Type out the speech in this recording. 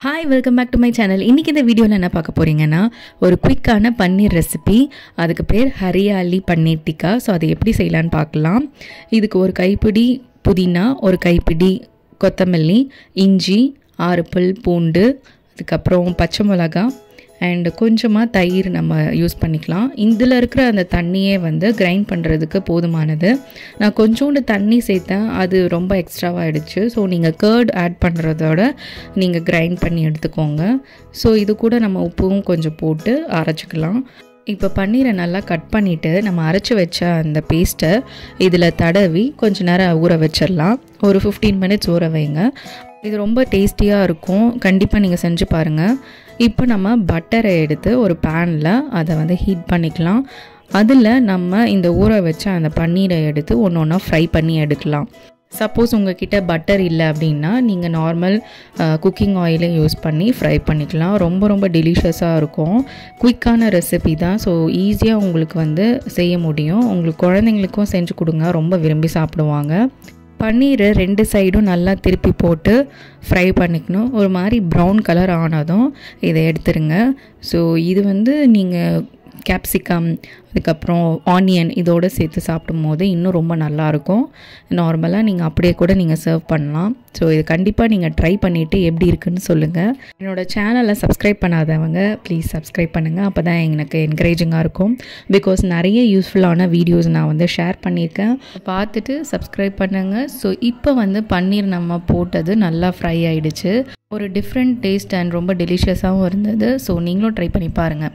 Hi welcome back to my channel. இன்றைக்கி இந்த வீடியோவில் என்ன பார்க்க போகிறீங்கன்னா, ஒரு குயிக்கான பன்னீர் ரெசிபி. அதுக்கு பேர் ஹரியாலி பன்னீர் டிக்கா. ஸோ அதை எப்படி செய்யலான்னு பார்க்கலாம். இதுக்கு ஒரு கைப்பிடி புதினா, ஒரு கைப்பிடி கொத்தமல்லி, இஞ்சி, 6 பல் பூண்டு, அதுக்கப்புறம் பச்சை மிளகா அண்டு கொஞ்சமாக தயிர் நம்ம யூஸ் பண்ணிக்கலாம். இதில் இருக்கிற அந்த தண்ணியே கிரைண்ட் பண்ணுறதுக்கு போதுமானது. நான் கொஞ்சோண்டு தண்ணி சேர்த்தேன், அது ரொம்ப எக்ஸ்ட்ராவாகிடுச்சு. ஸோ நீங்கள் கர்ட் ஆட் பண்ணுறதோட நீங்கள் கிரைண்ட் பண்ணி எடுத்துக்கோங்க. ஸோ இது கூட நம்ம உப்பும் கொஞ்சம் போட்டு அரைச்சிக்கலாம். இப்போ பன்னீரை நல்லா கட் பண்ணிவிட்டு நம்ம அரைச்சி வச்ச அந்த பேஸ்ட்டை இதில் தடவி கொஞ்சம் நேரம் ஊற வச்சிடலாம். ஒரு 15 மினிட்ஸ் ஊற வைங்க. இது ரொம்ப டேஸ்டியாக இருக்கும். கண்டிப்பாக நீங்கள் செஞ்சு பாருங்கள். இப்போ நம்ம பட்டரை எடுத்து ஒரு பேனில் அதை ஹீட் பண்ணிக்கலாம். அதில் நம்ம இந்த ஊற வச்ச அந்த பன்னீரை எடுத்து ஒன்று ஒன்றா ஃப்ரை பண்ணி எடுக்கலாம். சப்போஸ் உங்கள்கிட்ட பட்டர் இல்லை அப்படின்னா நீங்கள் நார்மல் குக்கிங் ஆயிலை யூஸ் பண்ணி ஃப்ரை பண்ணிக்கலாம். ரொம்ப டெலிஷியஸாக இருக்கும். குயிக்கான ரெசிபி தான். ஸோ ஈஸியாக உங்களுக்கு செய்ய முடியும். உங்களுக்கு குழந்தைங்களுக்கும் செஞ்சு கொடுங்க, ரொம்ப விரும்பி சாப்பிடுவாங்க. பன்னீர் 2 சைடும் நல்லா திருப்பி போட்டு ஃப்ரை பண்ணிக்கணும். ஒரு மாதிரி ப்ரௌன் கலர் ஆனதும் இதை எடுத்துருங்க. ஸோ இது நீங்கள் கேப்சிகம், அதுக்கப்புறம் ஆனியன் இதோடு சேர்த்து சாப்பிடும்போது இன்னும் ரொம்ப நல்லாயிருக்கும். நார்மலாக நீங்கள் அப்படியே கூட நீங்கள் சர்வ் பண்ணலாம். ஸோ இது கண்டிப்பாக நீங்கள் ட்ரை பண்ணிவிட்டு எப்படி இருக்குன்னு சொல்லுங்கள். என்னோடய சேனலை சப்ஸ்கிரைப் பண்ணாதவங்க ப்ளீஸ் சப்ஸ்கிரைப் பண்ணுங்கள். அப்போ தான் எனக்கு என்கரேஜிங்காக இருக்கும். பிகாஸ் நிறைய யூஸ்ஃபுல்லான வீடியோஸ் நான் ஷேர் பண்ணியிருக்கேன். பார்த்துட்டு சப்ஸ்கிரைப் பண்ணுங்கள். ஸோ இப்போ பன்னீர் நம்ம போட்டது நல்லா ஃப்ரை ஆகிடுச்சு. ஒரு டிஃப்ரெண்ட் டேஸ்ட் அண்ட் ரொம்ப டெலிஷியஸாகவும் இருந்தது. ஸோ நீங்களும் ட்ரை பண்ணி பாருங்கள்.